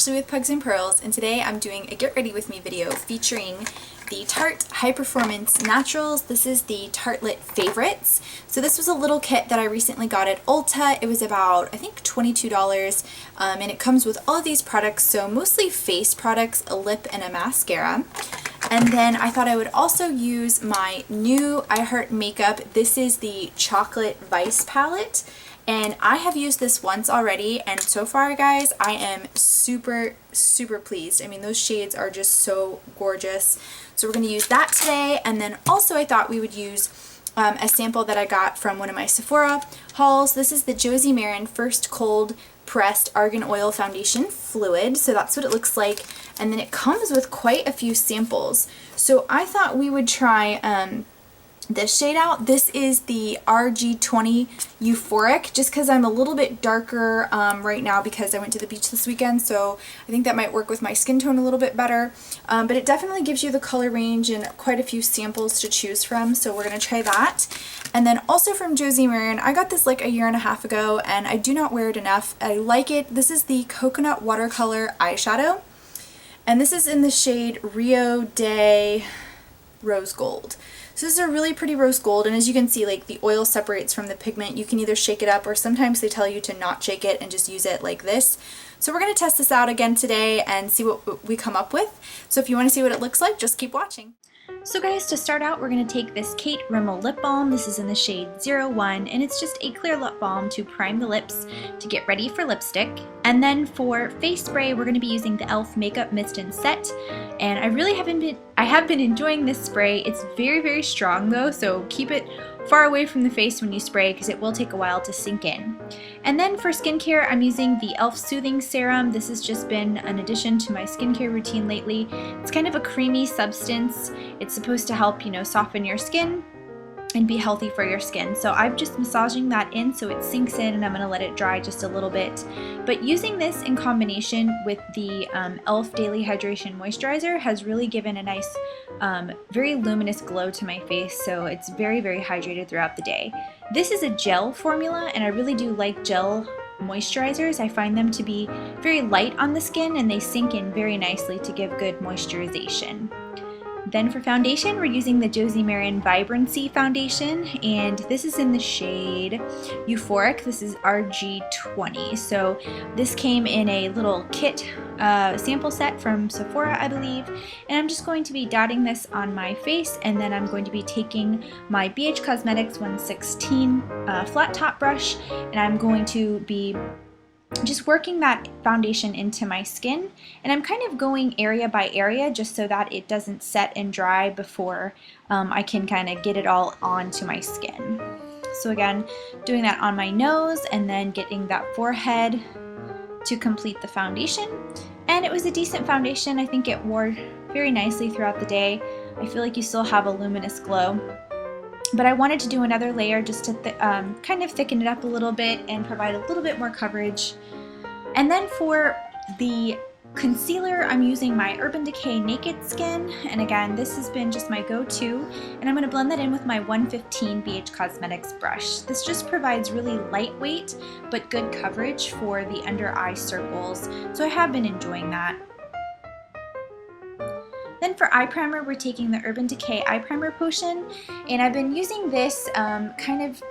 Ashley with Pugs and Pearls, and today I'm doing a get ready with me video featuring the Tarte High Performance Naturals. This is the Tartelette Favorites. So this was a little kit that I recently got at Ulta. It was about, I think, $22, and it comes with all of these products, so mostly face products, a lip, and a mascara. And then I thought I would also use my new I Heart Makeup. This is the Chocolate Vice palette. And I have used this once already, and so far, guys, I am super pleased. I mean, those shades are just so gorgeous. So we're going to use that today, and then also I thought we would use a sample that I got from one of my Sephora hauls. This is the Josie Maran First Cold Pressed Argan Oil Foundation Fluid. So that's what it looks like, and then it comes with quite a few samples. So I thought we would try this shade out. This is the RG20 Euphoric, just because I'm a little bit darker right now because I went to the beach this weekend, so I think that might work with my skin tone a little bit better. But it definitely gives you the color range and quite a few samples to choose from, so we're going to try that. And then also from Josie Maran, I got this like a year and a half ago, and I do not wear it enough. I like it. This is the Coconut Watercolor Eyeshadow, and this is in the shade Rio de Rose Gold. So this is a really pretty rose gold, and as you can see, like, the oil separates from the pigment. You can either shake it up, or sometimes they tell you to not shake it and just use it like this. So we're going to test this out again today and see what we come up with. So if you want to see what it looks like, just keep watching. So guys, to start out, we're going to take this Kate Rimmel lip balm. This is in the shade 01, and it's just a clear lip balm to prime the lips to get ready for lipstick. And then for face spray, we're going to be using the e.l.f. Makeup Mist and Set. And I have been enjoying this spray. It's very strong though, so keep it far away from the face when you spray because it will take a while to sink in. And then for skincare, I'm using the e.l.f. Soothing Serum. This has just been an addition to my skincare routine lately. It's kind of a creamy substance. It's supposed to help, you know, soften your skin and be healthy for your skin. So I'm just massaging that in so it sinks in, and I'm going to let it dry just a little bit. But using this in combination with the e.l.f. Daily Hydration Moisturizer has really given a nice, very luminous glow to my face, so it's very hydrated throughout the day. This is a gel formula, and I really do like gel moisturizers. I find them to be very light on the skin, and they sink in very nicely to give good moisturization. Then for foundation, we're using the Josie Maran Vibrancy Foundation, and this is in the shade Euphoric. This is RG20. So this came in a little kit sample set from Sephora, I believe, and I'm just going to be dotting this on my face, and then I'm going to be taking my BH Cosmetics 116 flat top brush, and I'm going to be just working that foundation into my skin, and I'm kind of going area by area just so that it doesn't set and dry before I can kind of get it all onto my skin. So again, doing that on my nose and then getting that forehead to complete the foundation. And it was a decent foundation. I think it wore very nicely throughout the day. I feel like you still have a luminous glow. But I wanted to do another layer just to kind of thicken it up a little bit and provide a little bit more coverage. And then for the concealer, I'm using my Urban Decay Naked Skin. And again, this has been just my go-to. And I'm going to blend that in with my 115 BH Cosmetics brush. This just provides really lightweight but good coverage for the under eye circles. So I have been enjoying that. Then for eye primer, we're taking the Urban Decay Eye Primer Potion, and I've been using this kind of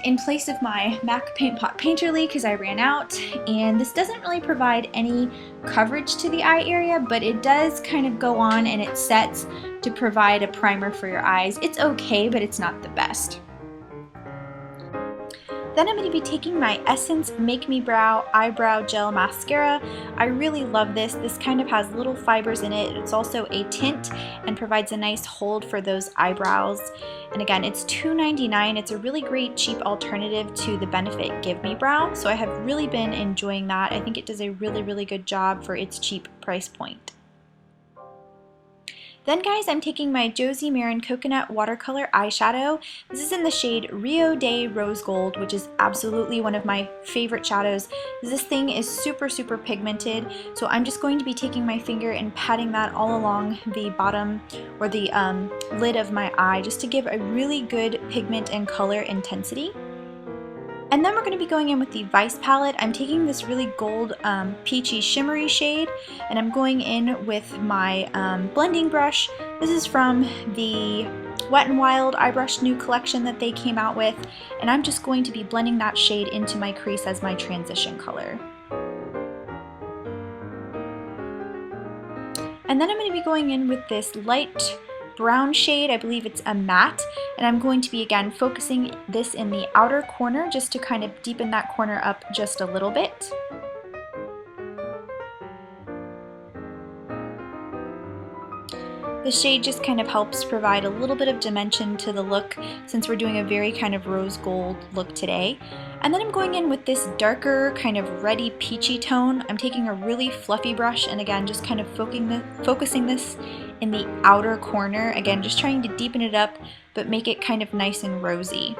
in place of my MAC Paint Pot Painterly because I ran out, and this doesn't really provide any coverage to the eye area, but it does kind of go on and it sets to provide a primer for your eyes. It's okay, but it's not the best. Then I'm going to be taking my Essence Make Me Brow Eyebrow Gel Mascara. I really love this. This kind of has little fibers in it. It's also a tint and provides a nice hold for those eyebrows. And again, it's $2.99. It's a really great cheap alternative to the Benefit Give Me Brow. So I have really been enjoying that. I think it does a really good job for its cheap price point. Then guys, I'm taking my Josie Maran Coconut Watercolor Eyeshadow. This is in the shade Rio de Rose Gold, which is absolutely one of my favorite shadows. This thing is super pigmented, so I'm just going to be taking my finger and patting that all along the bottom or the lid of my eye just to give a really good pigment and color intensity. And then we're going to be going in with the Vice palette. I'm taking this really gold peachy shimmery shade, and I'm going in with my blending brush. This is from the Wet n Wild Eye Brush new collection that they came out with, and I'm just going to be blending that shade into my crease as my transition color. And then I'm going to be going in with this light brown shade, I believe it's a matte, and I'm going to be again focusing this in the outer corner just to kind of deepen that corner up just a little bit. The shade just kind of helps provide a little bit of dimension to the look since we're doing a very kind of rose gold look today. And then I'm going in with this darker kind of reddy peachy tone. I'm taking a really fluffy brush and again just kind of focusing this in the outer corner. Again, just trying to deepen it up but make it kind of nice and rosy.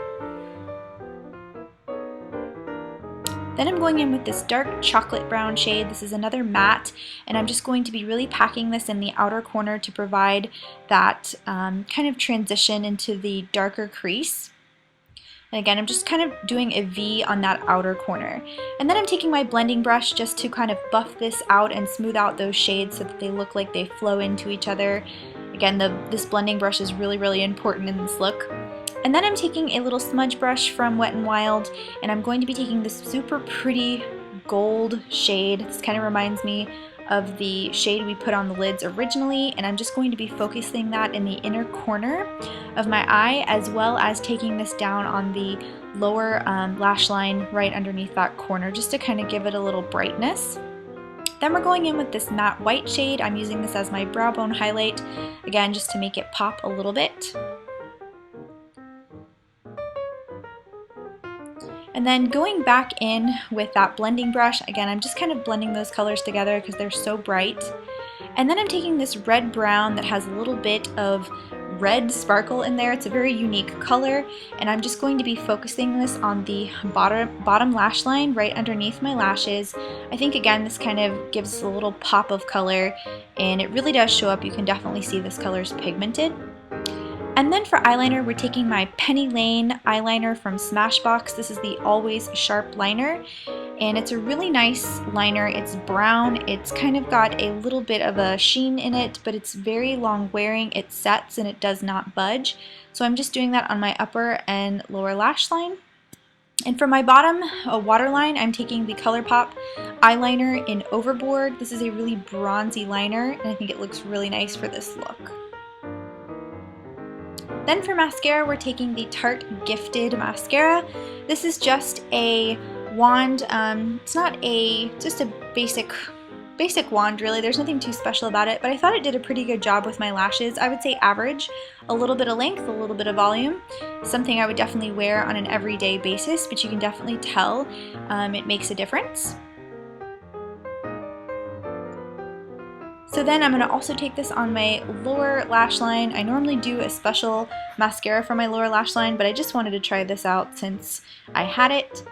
Then I'm going in with this dark chocolate brown shade. This is another matte, and I'm just going to be really packing this in the outer corner to provide that kind of transition into the darker crease. And again, I'm just kind of doing a V on that outer corner. And then I'm taking my blending brush just to kind of buff this out and smooth out those shades so that they look like they flow into each other. Again, this blending brush is really, really important in this look. And then I'm taking a little smudge brush from Wet n Wild, and I'm going to be taking this super pretty gold shade. This kind of reminds me of the shade we put on the lids originally, and I'm just going to be focusing that in the inner corner of my eye, as well as taking this down on the lower lash line right underneath that corner, just to kind of give it a little brightness. Then we're going in with this matte white shade. I'm using this as my brow bone highlight, again just to make it pop a little bit. And then going back in with that blending brush, again, I'm just kind of blending those colors together because they're so bright. And then I'm taking this red brown that has a little bit of red sparkle in there. It's a very unique color, and I'm just going to be focusing this on the bottom lash line right underneath my lashes. I think again this kind of gives us a little pop of color, and it really does show up. You can definitely see this color is pigmented. And then for eyeliner, we're taking my Penny Lane eyeliner from Smashbox. This is the Always Sharp liner, and it's a really nice liner. It's brown, it's kind of got a little bit of a sheen in it, but it's very long wearing. It sets and it does not budge. So I'm just doing that on my upper and lower lash line. And for my bottom waterline, I'm taking the ColourPop eyeliner in Overboard. This is a really bronzy liner, and I think it looks really nice for this look. Then for mascara, we're taking the Tarte Gifted mascara. This is just a wand. It's not just a basic wand really. There's nothing too special about it, but I thought it did a pretty good job with my lashes. I would say average, a little bit of length, a little bit of volume. Something I would definitely wear on an everyday basis, but you can definitely tell it makes a difference. So then I'm going to also take this on my lower lash line. I normally do a special mascara for my lower lash line, but I just wanted to try this out since I had it.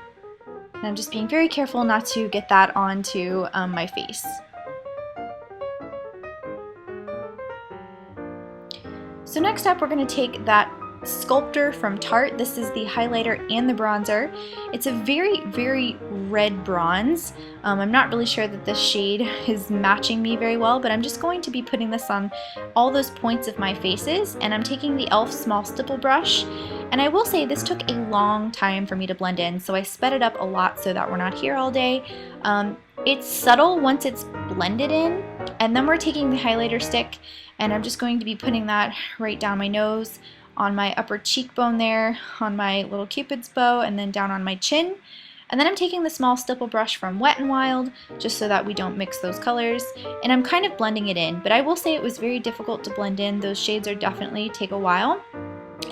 And I'm just being very careful not to get that onto my face. So next up, we're going to take that Sculptor from Tarte. This is the highlighter and the bronzer. It's a very, very red bronze. I'm not really sure that this shade is matching me very well, but I'm just going to be putting this on all those points of my faces, and I'm taking the e.l.f. small stipple brush. And I will say this took a long time for me to blend in, so I sped it up a lot so that we're not here all day. It's subtle once it's blended in, and then we're taking the highlighter stick, and I'm just going to be putting that right down my nose, on my upper cheekbone there, on my little cupid's bow, and then down on my chin. And then I'm taking the small stipple brush from Wet n Wild, just so that we don't mix those colors, and I'm kind of blending it in, but I will say it was very difficult to blend in. Those shades are definitely take a while.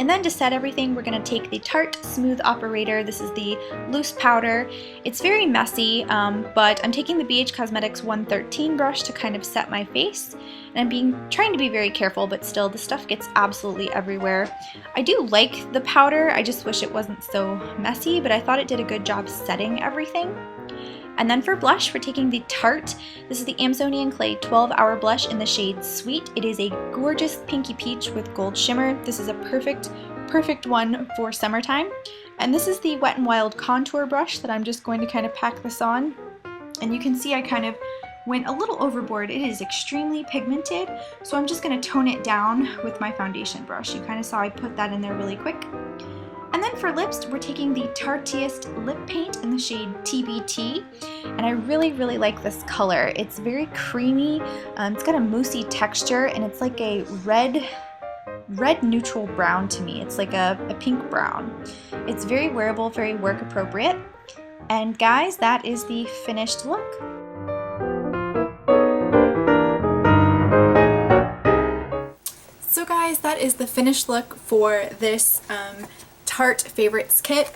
And then to set everything, we're going to take the Tarte Smooth Operator. This is the loose powder. It's very messy, but I'm taking the BH Cosmetics 113 brush to kind of set my face. And I'm trying to be very careful, but still the stuff gets absolutely everywhere. I do like the powder, I just wish it wasn't so messy, but I thought it did a good job setting everything. And then for blush, we're taking the Tarte. This is the Amazonian Clay 12 Hour Blush in the shade Sweet. It is a gorgeous pinky peach with gold shimmer. This is a perfect perfect one for summertime. And this is the Wet n Wild contour brush that I'm just going to kind of pack this on. And you can see I kind of went a little overboard. It is extremely pigmented, so I'm just going to tone it down with my foundation brush. You kind of saw I put that in there really quick. And then for lips, we're taking the Tarteist lip paint in the shade TBT, and I really like this color. It's very creamy, it's got a moussey texture, and it's like a red neutral brown to me. It's like a pink brown. It's very wearable, very work appropriate. And guys, that is the finished look. So guys, that is the finished look for this Tarte Favorites kit.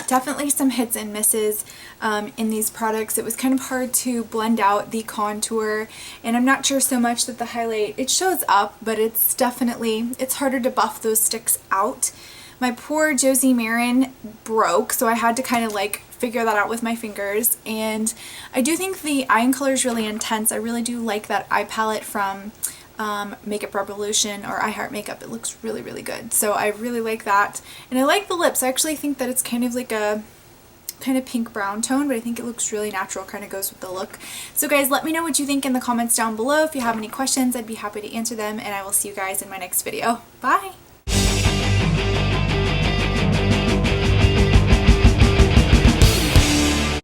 Definitely some hits and misses in these products. It was kind of hard to blend out the contour, and I'm not sure so much that the highlight, it shows up, but it's harder to buff those sticks out. My poor Josie Marin broke, so I had to kind of like figure that out with my fingers, and I do think the eye color is really intense. I really do like that eye palette from Makeup Revolution or I Heart Makeup. It looks really good, so I really like that. And I like the lips. I actually think that it's kind of like a kind of pink brown tone, but I think it looks really natural, kind of goes with the look. So guys, let me know what you think in the comments down below. If you have any questions, I'd be happy to answer them, and I will see you guys in my next video. Bye!